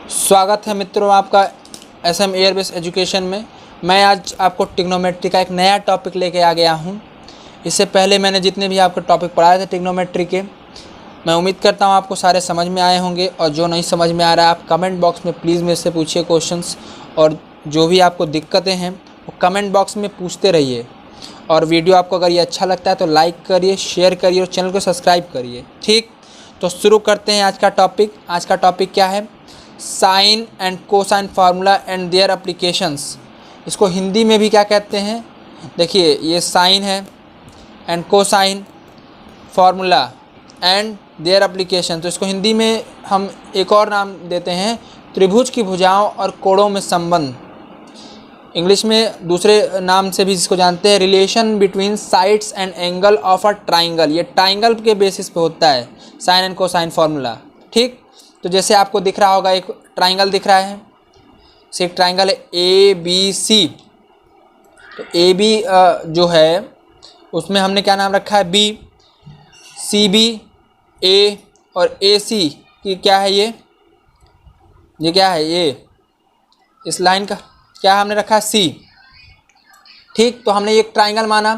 स्वागत है मित्रों आपका SM एयरबेस एजुकेशन में। मैं आज आपको ट्रिग्नोमेट्री का एक नया टॉपिक लेके आ गया हूं। इससे पहले मैंने जितने भी आपको टॉपिक पढ़ाए थे ट्रिग्नोमेट्री के, मैं उम्मीद करता हूं आपको सारे समझ में आए होंगे। और जो नहीं समझ में आ रहा है आप कमेंट बॉक्स में प्लीज़ मेरे से पूछिए क्वेश्चंस, और जो भी आपको दिक्कतें हैं वो कमेंट बॉक्स में पूछते रहिए। और वीडियो आपको अगर ये अच्छा लगता है तो लाइक करिए, शेयर करिए और चैनल को सब्सक्राइब करिए। ठीक, तो शुरू करते हैं आज का टॉपिक। आज का टॉपिक क्या है? Sine and cosine formula and their applications. इसको हिंदी में भी क्या कहते हैं? देखिए, ये साइन है and cosine formula and their application. तो इसको हिंदी में हम एक और नाम देते हैं त्रिभुज की भुजाओं और कोणों में संबंध। इंग्लिश में दूसरे नाम से भी इसको जानते हैं relation between sides and angle of a triangle. ये ट्राइंगल के बेसिस पे होता है साइन एंड कोसाइन फार्मूला। ठीक, तो जैसे आपको दिख रहा होगा, एक ट्राइंगल दिख रहा है, एक ट्राइंगल है ABC। तो AB जो है उसमें हमने क्या नाम रखा है? B, CB, A और AC की क्या है? ये क्या है? ये इस लाइन का क्या हमने रखा है? C। ठीक, तो हमने एक ट्राइंगल माना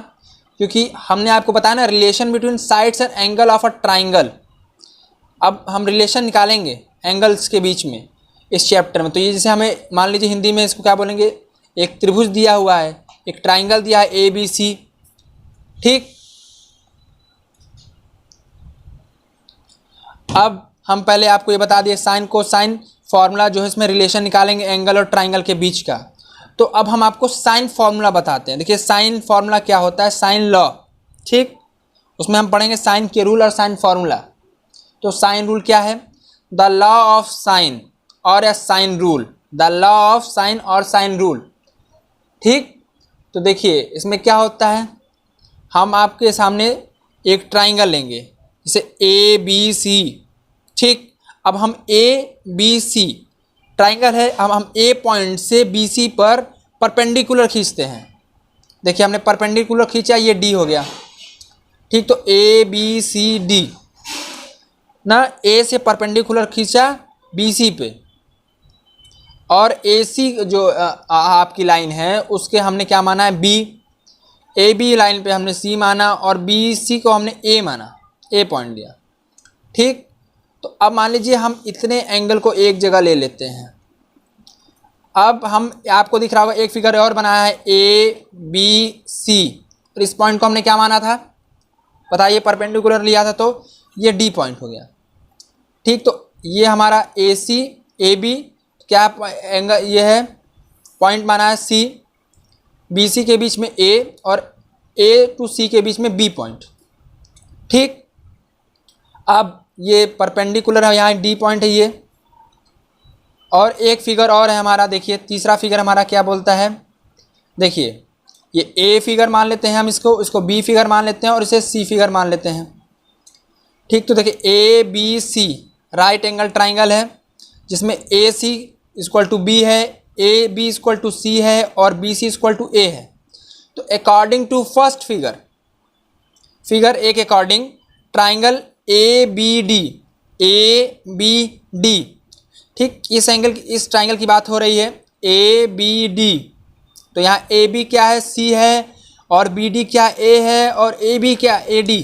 क्योंकि हमने आपको बताया ना relation between sides and angle of a triangle. अब हम रिलेशन निकालेंगे एंगल्स के बीच में इस चैप्टर में। तो ये जैसे हमें मान लीजिए हिंदी में इसको क्या बोलेंगे, एक त्रिभुज दिया हुआ है, एक ट्राइंगल दिया है ABC। ठीक, अब हम पहले आपको ये बता दिए साइन कोसाइन फार्मूला जो है इसमें रिलेशन निकालेंगे एंगल और ट्राइंगल के बीच का। तो अब हम आपको साइन फार्मूला बताते हैं। देखिए, साइन फार्मूला क्या होता है? Sine law. ठीक, उसमें हम पढ़ेंगे साइन के रूल और साइन फार्मूला। तो साइन रूल क्या है? द लॉ ऑफ साइन और या sine rule, the law of sine और साइन रूल। ठीक, तो देखिए इसमें क्या होता है, हम आपके सामने एक ट्राइंगल लेंगे जैसे ABC। ठीक, अब हम ABC ट्राइंगल है, अब हम A पॉइंट से BC पर परपेंडिकुलर खींचते हैं। देखिए हमने परपेंडिकुलर खींचा, ये D हो गया। ठीक, तो ABCD ना, A से परपेंडिकुलर खींचा BC पे, और AC जो आपकी लाइन है उसके हमने क्या माना है? B। AB लाइन पे हमने C माना और BC को हमने A माना, A पॉइंट दिया। ठीक, तो अब मान लीजिए हम इतने एंगल को एक जगह ले लेते हैं। अब हम आपको दिख रहा होगा एक फिगर और बनाया है ABC, और इस पॉइंट को हमने क्या माना था? बताइए, परपेंडिकुलर लिया था तो ये D पॉइंट हो गया। ठीक, तो ये हमारा AC AB क्या एंगल, ये है पॉइंट माना है C, BC के बीच में A और A टू C के बीच में B पॉइंट। ठीक, अब ये परपेंडिकुलर है, यहाँ D पॉइंट है ये। और एक फिगर और है हमारा, देखिए तीसरा फिगर हमारा क्या बोलता है? देखिए ये A फिगर मान लेते हैं हम, इसको B फिगर मान लेते हैं और इसे C फिगर मान लेते हैं। ठीक, तो देखिए ABC राइट एंगल ट्राइंगल है जिसमें AC इक्वल टू B है, AB इक्वल टू C है और BC इक्वल टू A है। तो according to first figure A के अकॉर्डिंग ट्राइंगल ABD, ठीक, इस ट्राइंगल की बात हो रही है ABD। तो यहाँ AB क्या है? C है, और BD क्या? A है, और AB क्या? AD।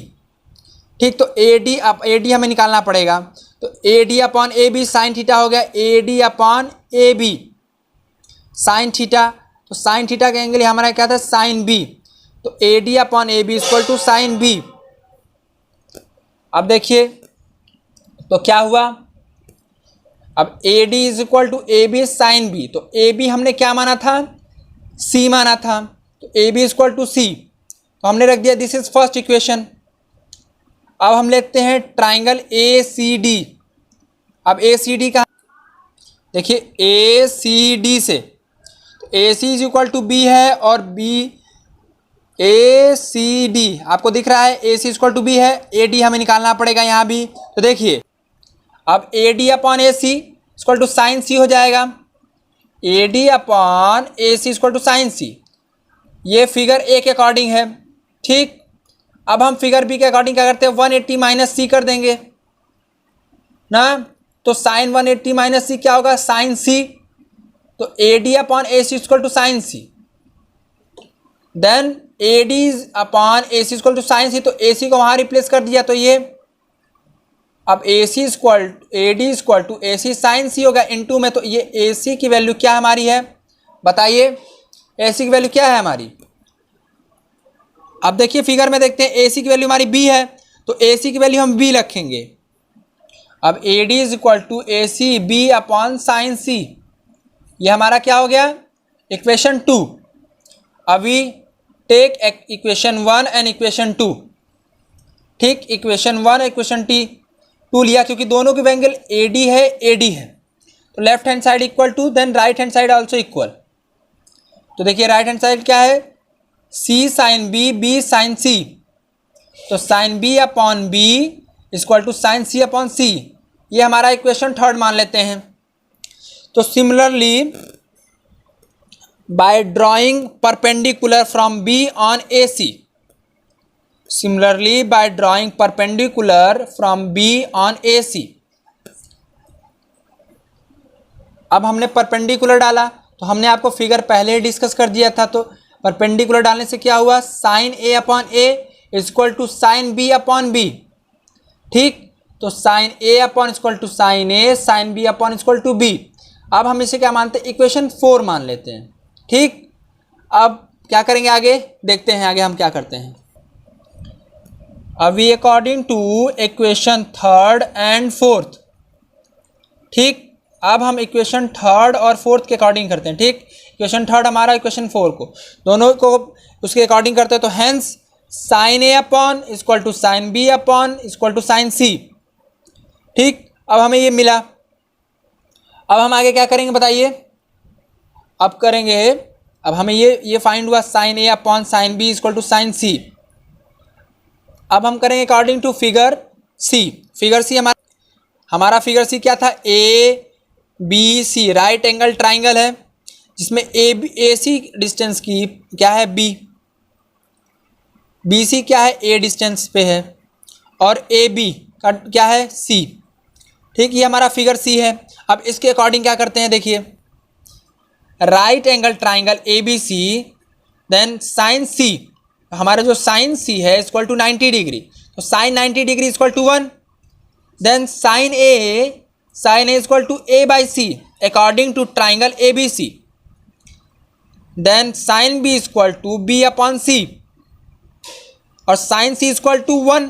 ठीक, तो AD हमें निकालना पड़ेगा। तो AD upon AB sine theta हो गया, AD upon AB sine theta. तो साइन थीटा का एंगल हमारा क्या था? Sine B। तो AD upon AB equal to sine B। अब देखिए तो क्या हुआ, अब AD is equal to AB sine B। तो AB हमने क्या माना था? C माना था, तो AB is equal to C, तो हमने रख दिया दिस इज फर्स्ट इक्वेशन। अब हम लेते हैं ट्राइंगल ACD। अब ACD का देखिए ACD से, तो AC is equal to B है और ACD आपको दिख रहा है AC इक्वल टू B है, AD हमें निकालना पड़ेगा यहाँ भी। तो देखिए अब AD upon AC equal to sine C हो जाएगा, AD upon AC equal to sine C। ये फिगर A के अकॉर्डिंग है। ठीक, अब हम फिगर B के अकॉर्डिंग क्या करते हैं? 180 माइनस C कर देंगे ना, तो साइन 180 माइनस सी क्या होगा, साइन सी। तो A D upon A C equal to sine C. Then A D upon A C equal to sine C, तो ए सी को वहां रिप्लेस कर दिया, तो ये अब A C equal A D equal to A C sine C होगा into में। तो ये ए सी की वैल्यू क्या हमारी है, बताइए ए सी की वैल्यू क्या है हमारी। अब देखिए फिगर में देखते हैं, ए सी की वैल्यू हमारी बी है, तो ए सी की वैल्यू हम बी रखेंगे। अब A D is equal to A C B upon sine C, ये हमारा क्या हो गया, इक्वेशन 2। अभी टेक इक्वेशन 1 एंड इक्वेशन 2, ठीक, इक्वेशन 1 इक्वेशन 2 लिया, क्योंकि दोनों की एंगल ए डी है, ए डी है, तो left hand side equal to, then right hand side also equal. तो देखिए राइट हैंड साइड क्या है, C sine B, B sine C, तो sine B upon B equal to sine C upon C, ये हमारा equation 3 मान लेते हैं। तो similarly by drawing perpendicular from B on A C, similarly by drawing perpendicular from B on A C. अब हमने perpendicular डाला, तो हमने आपको फिगर पहले ही डिस्कस कर दिया था, तो परपेंडिकुलर डालने से क्या हुआ, sine A upon A equal to sine B upon B, ठीक। तो sine A upon equal to sine A, sine B upon equal to B. अब हम इसे क्या मानते हैं, इक्वेशन 4 मान लेते हैं, ठीक। अब क्या करेंगे आगे, देखते हैं आगे हम क्या करते हैं। अभी अकॉर्डिंग टू इक्वेशन 3 एंड 4, ठीक। अब हम इक्वेशन 3 और 4 के अकॉर्डिंग करते हैं, ठीक। इक्वेशन 3 हमारा, इक्वेशन 4 को, दोनों को उसके अकॉर्डिंग करते हैं। तो hence sine A upon equal to sine B upon equal to sine C, ठीक। अब हमें ये मिला, अब हम आगे क्या करेंगे बताइए। अब करेंगे, अब हमें ये फाइंड हुआ sine A upon sine B equal to sine C. अब हम करेंगे according to figure C. Figure C हमारा फिगर सी क्या था, A B C right angle triangle है, जिसमें ए सी डिस्टेंस की क्या है बी सी क्या है ए डिस्टेंस पे है, और ए बी का क्या है सी, ठीक। ये हमारा फिगर सी है। अब इसके अकॉर्डिंग क्या करते हैं, देखिए right angle triangle A B C, then sine C, हमारा जो साइन सी है इक्वल टू 90 डिग्री, तो sine 90 degree equal to 1, then sine A equal to A by C according to triangle A B C, then sine B equal to B upon C, और sine C equal to 1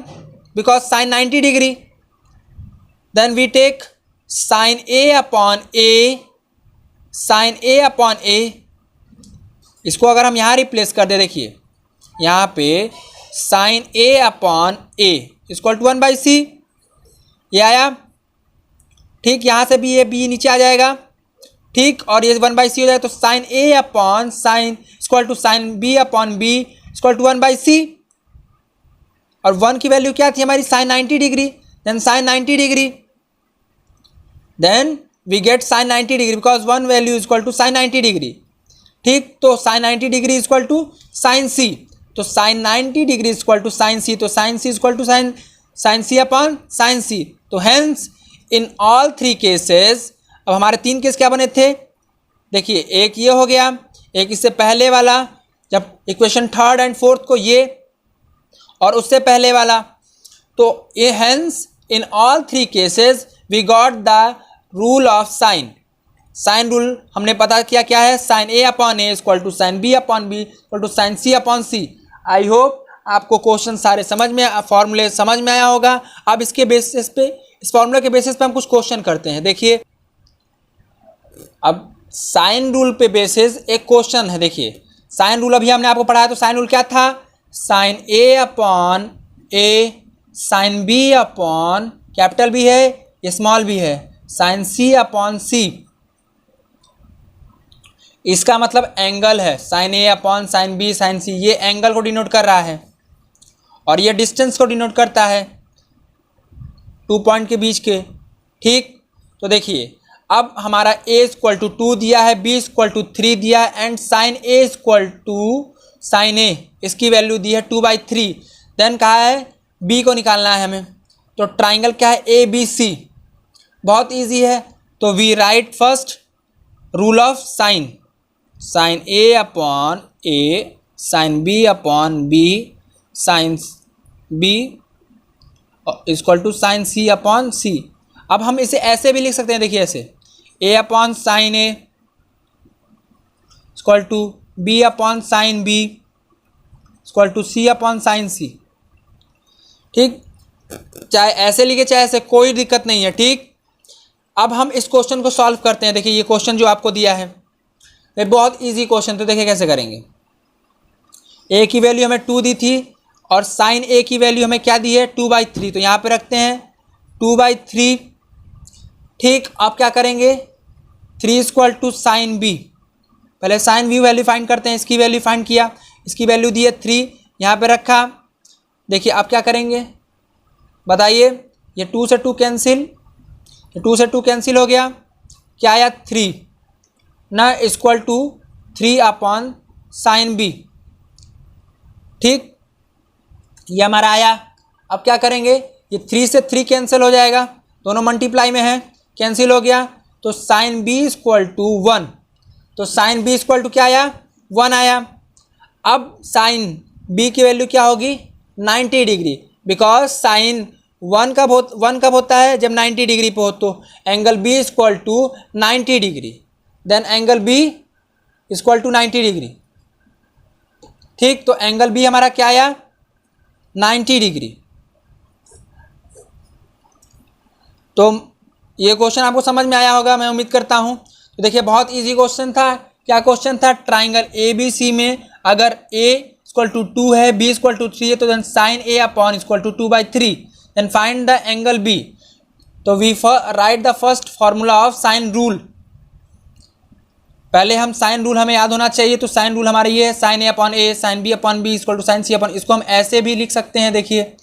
because sine 90 degree, then we take sine A upon A, sine A upon ए, इसको अगर हम यहाँ replace कर दे, देखिए यहाँ पे sine A upon A equal to 1 by C, ये आया, ठीक। यहाँ से भी ये बी नीचे आ जाएगा, ठीक, और ये 1 बाई सी हो जाएगा। तो sine A upon sine equal to sine B upon B equal to 1 by C, और 1 की वैल्यू क्या थी हमारी, sine 90 degree, then sine 90 degree, then we get sine 90 degree because 1 value equal to sine 90 degree, ठीक। तो sine 90 degree equal to sine C, तो sine 90 degree equal to sine C, तो sine C equal to sine C upon sine C. तो hence in all 3 cases, अब हमारे 3 case क्या बने थे, देखिए एक ये हो गया, एक इससे पहले वाला, जब इक्वेशन 3 एंड 4 को ये, और उससे पहले वाला, तो ये hence in all 3 cases we got the rule of sine rule हमने पता किया क्या है, sine A upon A equal to sine B upon B equal to sine C upon C. I hope आपको क्वेश्चन सारे समझ में, फॉर्मूले समझ में आया होगा। अब इसके बेसिस पे, इस फॉर्मूले के बेसिस पे हम कुछ क्वेश्चन करते हैं। देखिए अब साइन रूल पे बेसिस एक क्वेश्चन है, देखिए साइन रूल अभी हमने आपको पढ़ाया, तो साइन रूल क्या था, sign A upon A, sine B upon capital भी है, स्मॉल भी है, साइन सी अपॉन सी। इसका मतलब एंगल है, sine A upon sine B sine C, ये एंगल को डिनोट कर रहा है, और ये डिस्टेंस को डिनोट करता है 2 पॉइंट के बीच के, ठीक। तो देखिए अब हमारा a इक्वल टू 2 दिया है, b इक्वल टू 3 दिया है, and sine a equal to sine a, इसकी वैल्यू दी है 2/3। देन कहा है b को निकालना है हमें, तो ट्राइंगल क्या है, ए बी सी, बहुत इजी है। तो we write first rule of sine, sine A upon A, sine B upon B, sine B equal to sine C upon C. अब हम इसे ऐसे भी लिख सकते हैं, देखिए ऐसे, A upon sine A equal to B upon sine B equal to C upon sine C. ठीक, चाहे ऐसे लिखे चाहे ऐसे, कोई दिक्कत नहीं है। ठीक, अब हम इस क्वेश्चन को सॉल्व करते हैं। देखिए ये क्वेश्चन जो आपको दिया है ये बहुत इजी क्वेश्चन, तो देखिए कैसे करेंगे। ए की वैल्यू हमें 2 दी थी और साइन ए की वैल्यू हमें क्या दी है 2/3, तो यहाँ पे रखते हैं 2/3। ठीक, अब क्या करेंगे 3 इक्वल टू साइन बी, पहले साइन बी वैल्यू फाइंड करते हैं। इसकी वैल्यू फाइंड किया, इसकी वैल्यू दी है 3, यहाँ पे रखा। देखिए अब क्या करेंगे बताइए, ये 2 से 2 कैंसिल, 2 से 2 कैंसिल हो गया, क्या आया 3 ना equal to 3 upon sine B. ठीक, ये हमारा आया। अब क्या करेंगे, ये 3 से 3 कैंसिल हो जाएगा, दोनों मल्टीप्लाई में है, कैंसिल हो गया, तो साइन बी इक्वल टू 1, तो साइन बी इक्वल टू क्या आया 1 आया। अब साइन बी की वैल्यू क्या होगी 90 डिग्री, बिकॉज साइन 1 कब होता है जब 90 डिग्री पे हो, तो angle B equal to 90 degree, then angle B equal to 90 degree. ठीक, तो एंगल बी हमारा क्या आया 90 डिग्री। तो ये क्वेश्चन आपको समझ में आया होगा, मैं उम्मीद करता हूँ। तो देखिए बहुत इजी क्वेश्चन था। क्या क्वेश्चन था, ट्राइंगल ए बी सी में अगर a इक्वल टू 2 है, b इक्वल टू 3 है, तो then sine a upon equal to 2/3, then find the angle b। तो we write the first formula of sine rule. पहले हम साइन रूल हमें याद होना चाहिए, तो साइन रूल हमारा ये है, sine a upon a, sine b upon b equal to sine c upon, इसको हम ऐसे भी लिख सकते हैं। देखिए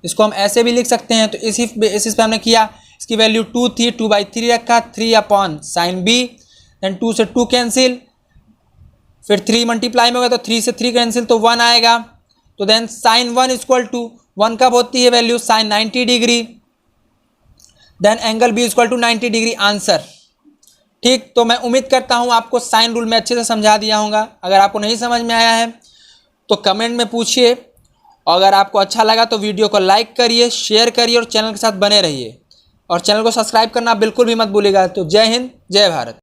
इसको हम ऐसे भी लिख सकते हैं। तो इसी बेसिस पे हमने किया, इसकी वैल्यू 2 थी, 2/3 रखा, 3 अपॉन साइन b, देन 2 से 2 कैंसिल, फिर 3 मल्टीप्लाई में होगा तो 3 से 3 कैंसिल, तो 1 आएगा। तो देन साइन 1 इक्वल टू 1 कब होती है value sine 90 degree, then angle B equal to 90 degree, answer. ठीक, तो मैं उम्मीद करता हूँ आपको साइन रूल में अच्छे से समझा दिया होगा। अगर आपको नहीं समझ में आया है तो कमेंट में पूछिए, और अगर आपको अच्छा लगा तो वीडियो को लाइक करिए, शेयर करिए और चैनल के साथ बने रहिए, और चैनल को सब्सक्राइब करना बिल्कुल भी मत भूलिएगा। तो जय हिंद, जय भारत।